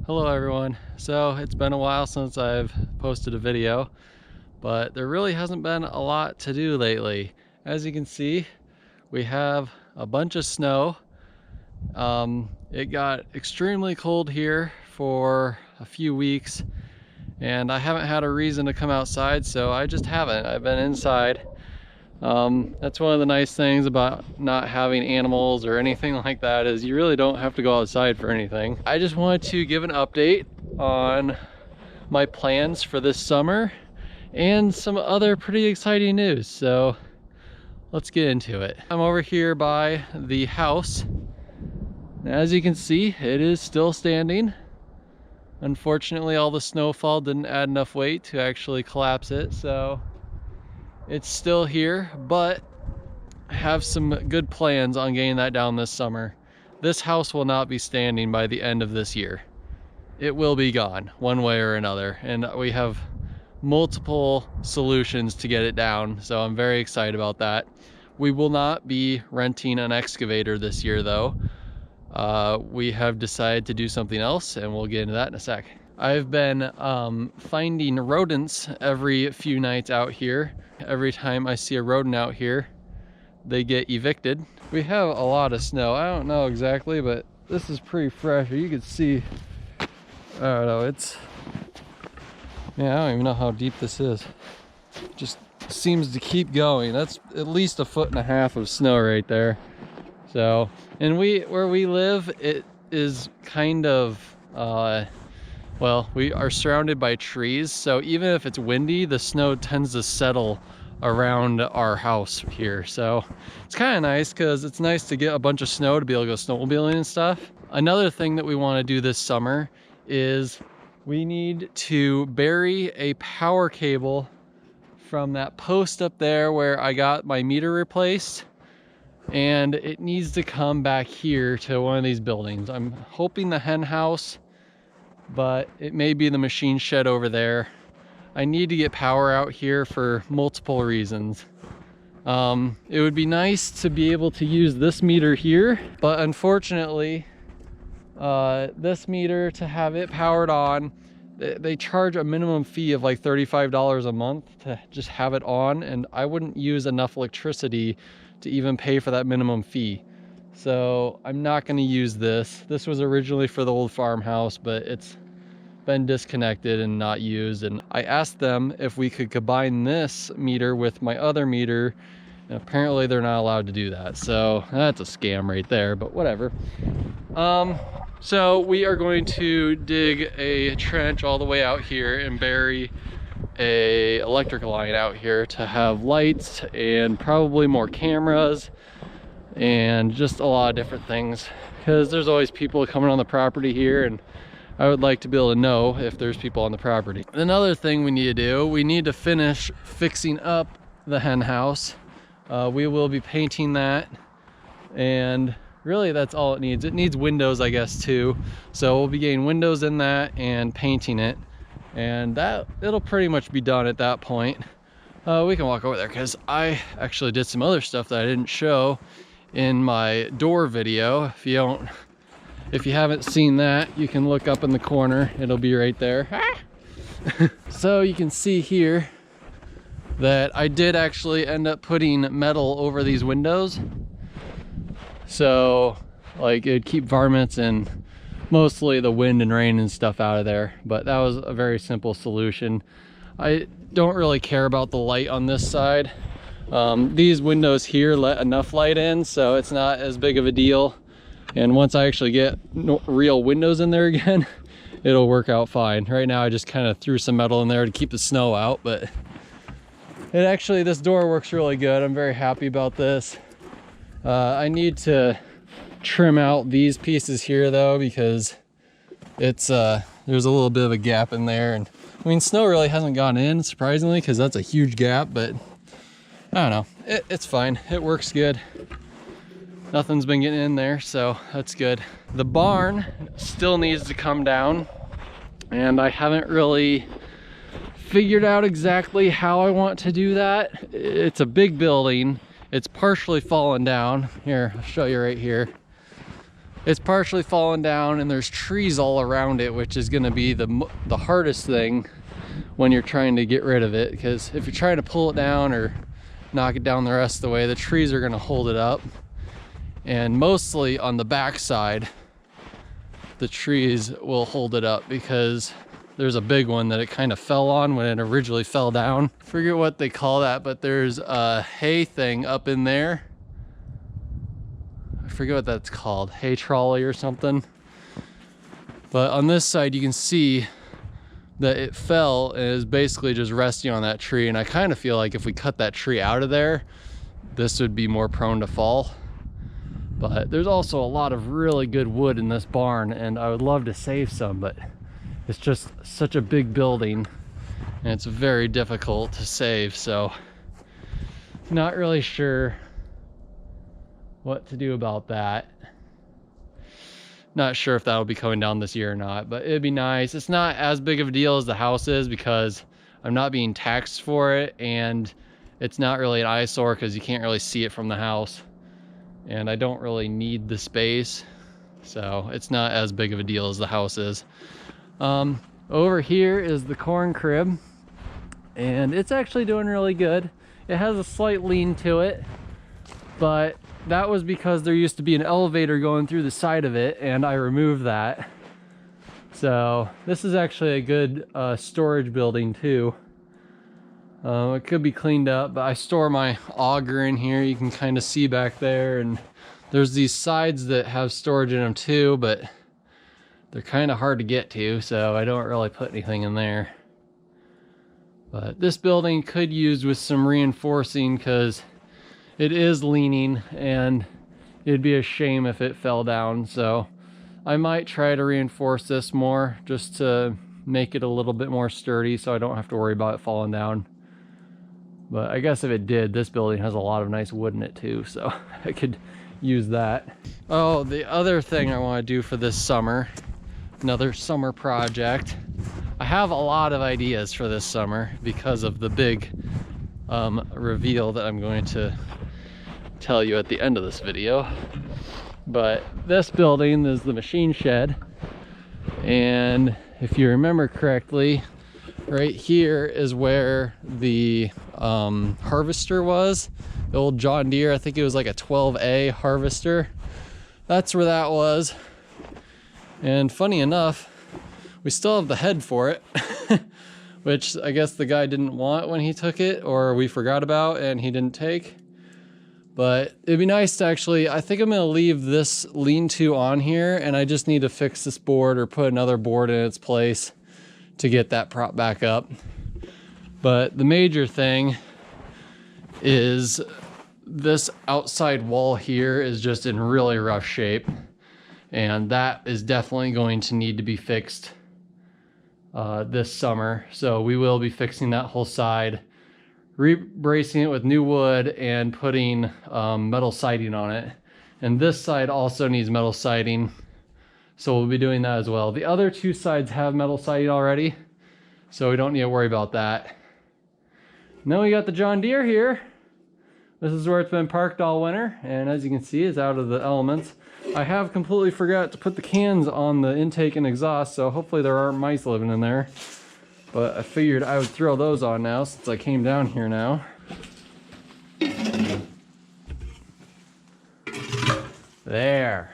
Hello everyone. So it's been a while since I've posted a video, but there really hasn't been a lot to do lately. As you can see, we have a bunch of snow. It got extremely cold here for a few weeks and I haven't had a reason to come outside, so I just haven't. I've been inside. That's one of the nice things about not having animals or anything like that, is you really don't have to go outside for anything. I just wanted to give an update on my plans for this summer and some other pretty exciting news. So let's get into it. I'm over here by the house. As you can see, it is still standing. Unfortunately, all the snowfall didn't add enough weight to actually collapse it, so it's still here, but I have some good plans on getting that down this summer. This house will not be standing by the end of this year. It will be gone one way or another, and we have multiple solutions to get it down, so I'm very excited about that. We will not be renting an excavator this year though. We have decided to do something else, and we'll get into that in a sec. I've been finding rodents every few nights out here. Every time I see a rodent out here, they get evicted. We have a lot of snow. I don't know exactly, but this is pretty fresh. You can see, I don't know, yeah, I don't even know how deep this is. Just seems to keep going. That's at least 1.5 feet of snow right there. So, and where we live, it is kind of, well, we are surrounded by trees, so even if it's windy, the snow tends to settle around our house here. So it's kind of nice, because it's nice to get a bunch of snow to be able to go snowmobiling and stuff. Another thing that we want to do this summer is we need to bury a power cable from that post up there where I got my meter replaced, and it needs to come back here to one of these buildings. I'm hoping the hen house, but it may be the machine shed over there. I need to get power out here for multiple reasons. It would be nice to be able to use this meter here, but unfortunately, this meter, to have it powered on, they charge a minimum fee of like $35 a month to just have it on, and I wouldn't use enough electricity to even pay for that minimum fee. So I'm not going to use this. This was originally for the old farmhouse, but it's been disconnected and not used. And I asked them if we could combine this meter with my other meter, and apparently they're not allowed to do that. So that's a scam right there, but whatever. So we are going to dig a trench all the way out here and bury a electrical line out here to have lights and probably more cameras and just a lot of different things, because there's always people coming on the property here, and I would like to be able to know if there's people on the property. Another thing we need to do, we need to finish fixing up the hen house. We will be painting that, and really that's all it needs. It needs windows, I guess, too. So we'll be getting windows in that and painting it, and it'll pretty much be done at that point. We can walk over there, because I actually did some other stuff that I didn't show in my door video. If you haven't seen that, you can look up in the corner. It'll be right there. So you can see here that I did actually end up putting metal over these windows, so like it'd keep varmints and mostly the wind and rain and stuff out of there. But that was a very simple solution. I don't really care about the light on this side. These windows here let enough light in, so it's not as big of a deal. And once I actually get real windows in there again, it'll work out fine. Right now I just kind of threw some metal in there to keep the snow out, but this door works really good. I'm very happy about this. I need to trim out these pieces here though, because it's there's a little bit of a gap in there, and I mean, snow really hasn't gone in, surprisingly, because that's a huge gap, but I don't know, it's fine. It works good. Nothing's been getting in there, so that's good. The barn still needs to come down, and I haven't really figured out exactly how I want to do that. It's a big building. It's partially fallen down. Here, I'll show you right here. it's partially fallen down and there's trees all around it, which is gonna be the hardest thing when you're trying to get rid of it, because if you're trying to pull it down or knock it down the rest of the way, the trees are gonna hold it up. And mostly on the back side, the trees will hold it up because there's a big one that it kind of fell on when it originally fell down. I forget what they call that, but there's a hay thing up in there. I forget what that's called, hay trolley or something. But on this side you can see that it fell and is basically just resting on that tree, and I kind of feel like if we cut that tree out of there, this would be more prone to fall. But there's also a lot of really good wood in this barn, and I would love to save some, but it's just such a big building and it's very difficult to save, so not really sure what to do about that. Not sure if that'll be coming down this year or not, but it'd be nice. It's not as big of a deal as the house is because I'm not being taxed for it, and it's not really an eyesore because you can't really see it from the house, and I don't really need the space, so it's not as big of a deal as the house is. Over here is the corn crib, and it's actually doing really good. It has a slight lean to it, but that was because there used to be an elevator going through the side of it, and I removed that. So this is actually a good storage building too. It could be cleaned up, but I store my auger in here. You can kind of see back there, and there's these sides that have storage in them too, but they're kind of hard to get to, so I don't really put anything in there. But this building could use with some reinforcing because it is leaning and it'd be a shame if it fell down. So I might try to reinforce this more just to make it a little bit more sturdy so I don't have to worry about it falling down. But I guess if it did, this building has a lot of nice wood in it too, so I could use that. Oh, the other thing I want to do for this summer, another summer project. I have a lot of ideas for this summer because of the big reveal that I'm going to tell you at the end of this video. But this building is the machine shed, and if you remember correctly, right here is where the harvester was. The old John Deere, I think it was like a 12A harvester. That's where that was. And funny enough, we still have the head for it, which I guess the guy didn't want when he took it, or we forgot about and he didn't take. But it'd be nice to actually, I think I'm gonna leave this lean-to on here, and I just need to fix this board or put another board in its place to get that prop back up. But the major thing is this outside wall here is just in really rough shape, and that is definitely going to need to be fixed this summer. So we will be fixing that whole side, re-bracing it with new wood and putting metal siding on it. And this side also needs metal siding, so we'll be doing that as well. The other two sides have metal siding already, so we don't need to worry about that. And then we got the John Deere here. This is where it's been parked all winter, and as you can see, it's out of the elements. I have completely forgot to put the cans on the intake and exhaust, so hopefully there aren't mice living in there. But I figured I would throw those on now since I came down here now. There.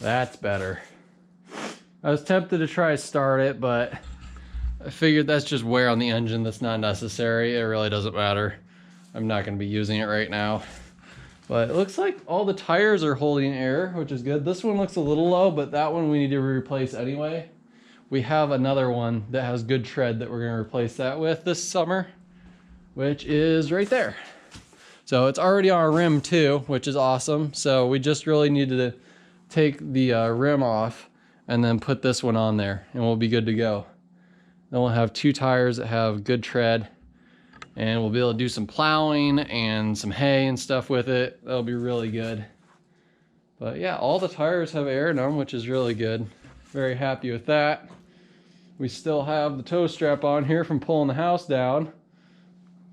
That's better. I was tempted to try to start it, but I figured that's just wear on the engine that's not necessary. It really doesn't matter. I'm not going to be using it right now. But it looks like all the tires are holding air, which is good. This one looks a little low, but that one we need to replace anyway. We have another one that has good tread that we're going to replace that with this summer, which is right there. So it's already on our rim too, which is awesome. So we just really needed to take the rim off and then put this one on there, and we'll be good to go. Then we'll have two tires that have good tread, and we'll be able to do some plowing and some hay and stuff with it. That'll be really good. But yeah, all the tires have air in them, which is really good. Very happy with that. We still have the tow strap on here from pulling the house down.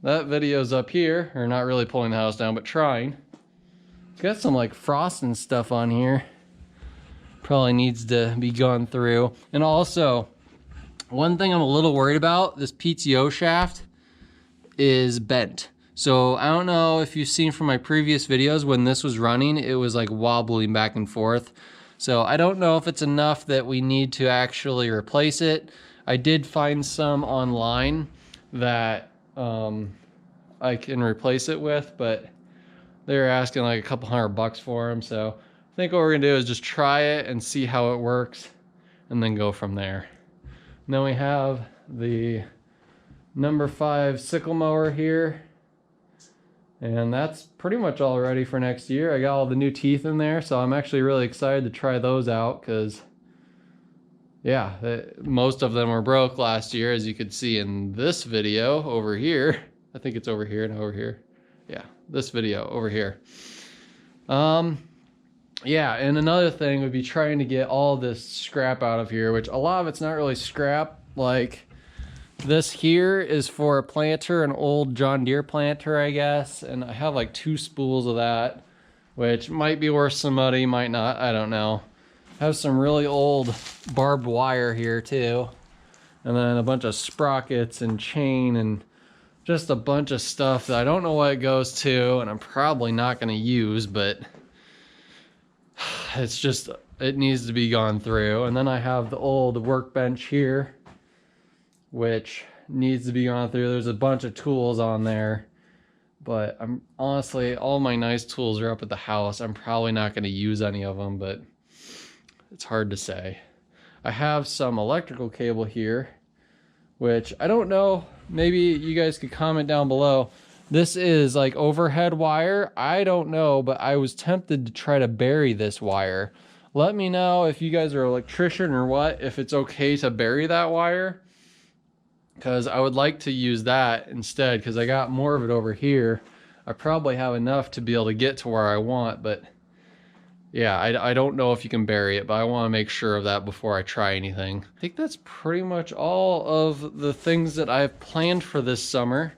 That video's up here, or not really pulling the house down, but trying. Got some like frost and stuff on here. Probably needs to be gone through. And also, one thing I'm a little worried about, this PTO shaft is bent. So I don't know if you've seen from my previous videos, when this was running, it was like wobbling back and forth. So I don't know if it's enough that we need to actually replace it. I did find some online that I can replace it with, but they're asking like a couple $100 for them. So I think what we're gonna do is just try it and see how it works and then go from there. And then we have the number 5 sickle mower here. And that's pretty much all ready for next year. I got all the new teeth in there, so I'm actually really excited to try those out because, yeah, most of them were broke last year, as you could see in this video over here. I think it's over here and over here. Yeah, this video over here. Yeah, and another thing would be trying to get all this scrap out of here, which a lot of it's not really scrap. Like, this here is for a planter, an old John Deere planter, I guess. And I have like 2 spools of that, which might be worth some money, might not, I don't know. I have some really old barbed wire here too. And then a bunch of sprockets and chain and just a bunch of stuff that I don't know what it goes to, and I'm probably not gonna use, but it's just, it needs to be gone through. And then I have the old workbench here, which needs to be gone through. There's a bunch of tools on there, but I'm honestly, all my nice tools are up at the house. I'm probably not going to use any of them, but it's hard to say. I have some electrical cable here, which I don't know, maybe you guys could comment down below. This is like overhead wire. I don't know, but I was tempted to try to bury this wire. Let me know if you guys are an electrician or what, if it's okay to bury that wire, because I would like to use that instead, because I got more of it over here. I probably have enough to be able to get to where I want, but yeah, I don't know if you can bury it, but I want to make sure of that before I try anything. I think that's pretty much all of the things that I've planned for this summer.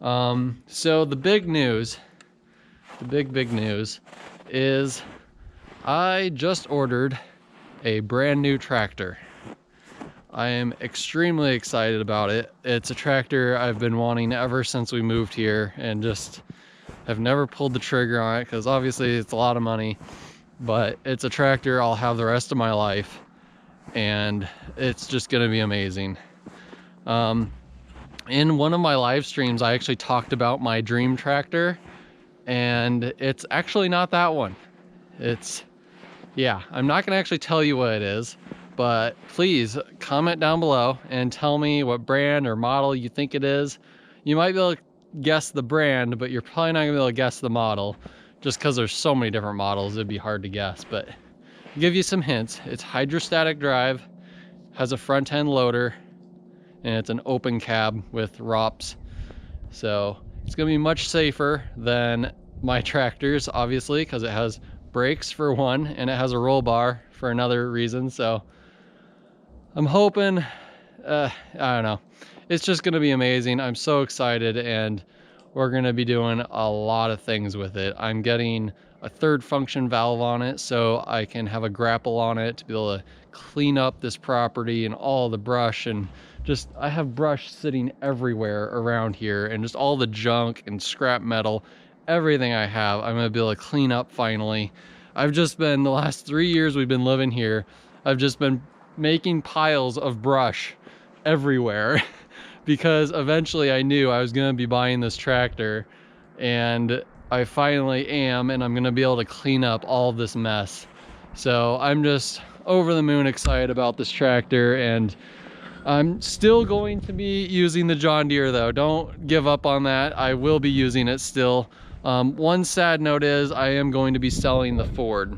So the big news, the big news is I just ordered a brand new tractor. I am extremely excited about it. It's a tractor I've been wanting ever since we moved here, and just have never pulled the trigger on it because obviously it's a lot of money, but it's a tractor I'll have the rest of my life, and it's just gonna be amazing. In one of my live streams, I actually talked about my dream tractor, and it's actually not that one. Yeah, I'm not gonna actually tell you what it is, but please comment down below and tell me what brand or model you think it is. You might be able to guess the brand, but you're probably not gonna be able to guess the model, just because there's so many different models, it'd be hard to guess. But I'll give you some hints. It's hydrostatic drive, has a front end loader, and it's an open cab with ROPS. So it's gonna be much safer than my tractors, obviously, because it has brakes for one, and it has a roll bar for another reason. So I'm hoping, I don't know. It's just gonna be amazing. I'm so excited, and we're gonna be doing a lot of things with it. I'm getting a 3rd function valve on it so I can have a grapple on it to be able to clean up this property and all the brush, and just, I have brush sitting everywhere around here, and just all the junk and scrap metal, everything I have, I'm gonna be able to clean up finally. I've just been, the last 3 years we've been living here, I've just been making piles of brush everywhere because eventually I knew I was going to be buying this tractor, and I finally am, and I'm going to be able to clean up all this mess. So I'm just over the moon excited about this tractor, and I'm still going to be using the John Deere though. Don't give up on that. I will be using it still. One sad note is I am going to be selling the Ford.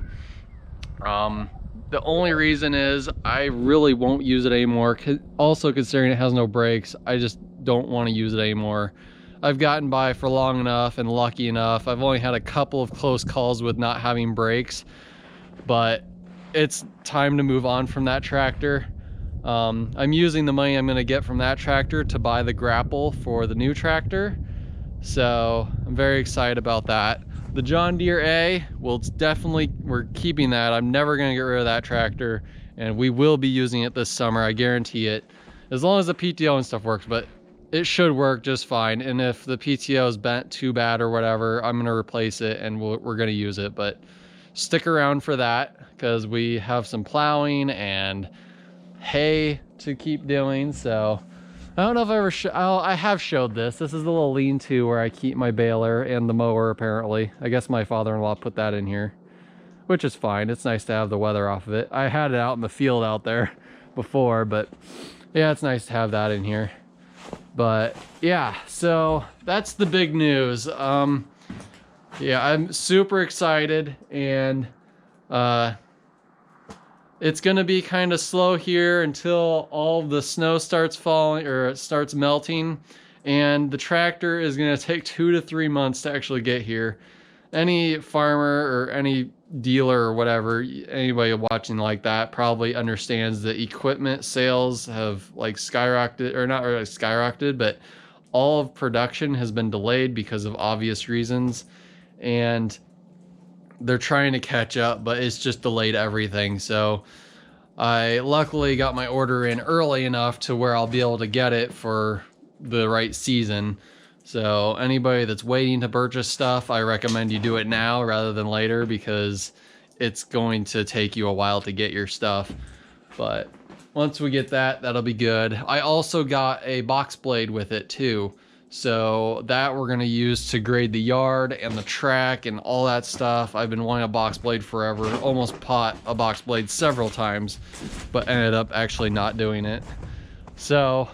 The only reason is I really won't use it anymore. Also, considering it has no brakes, I just don't want to use it anymore. I've gotten by for long enough and lucky enough. I've only had a couple of close calls with not having brakes, but it's time to move on from that tractor. I'm using the money I'm going to get from that tractor to buy the grapple for the new tractor. So I'm very excited about that. The John Deere A, well, it's definitely, we're keeping that. I'm never gonna get rid of that tractor, and we will be using it this summer, I guarantee it. As long as the PTO and stuff works, but it should work just fine. And if the PTO is bent too bad or whatever, I'm gonna replace it and we're gonna use it. But stick around for that, because we have some plowing and hay to keep doing. So I don't know if I ever I have showed this. This is the little lean-to where I keep my baler and the mower, apparently. I guess my father-in-law put that in here, which is fine. It's nice to have the weather off of it. I had it out in the field out there before, but yeah, it's nice to have that in here. But yeah, so that's the big news. Yeah, I'm super excited, and it's gonna be kind of slow here until all the snow starts falling or it starts melting, and the tractor is gonna take 2 to 3 months to actually get here. Any farmer or any dealer or whatever, anybody watching like that probably understands that equipment sales have like skyrocketed, or not really skyrocketed, but all of production has been delayed because of obvious reasons, and they're trying to catch up, but it's just delayed everything. So I luckily got my order in early enough to where I'll be able to get it for the right season. So anybody that's waiting to purchase stuff, I recommend you do it now rather than later, because it's going to take you a while to get your stuff. But once we get that, that'll be good. I also got a box blade with it too. So that we're gonna use to grade the yard and the track and all that stuff. I've been wanting a box blade forever, almost bought a box blade several times, but ended up actually not doing it. So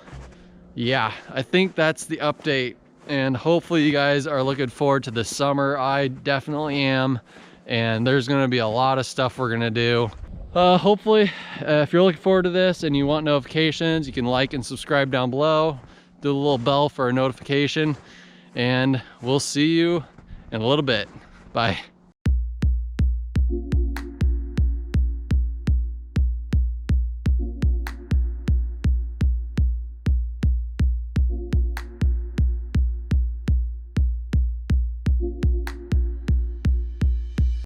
yeah, I think that's the update, and hopefully you guys are looking forward to the summer. I definitely am, and there's gonna be a lot of stuff we're gonna do. Hopefully, if you're looking forward to this and you want notifications, you can like and subscribe down below. Do the little bell for a notification, and we'll see you in a little bit. Bye.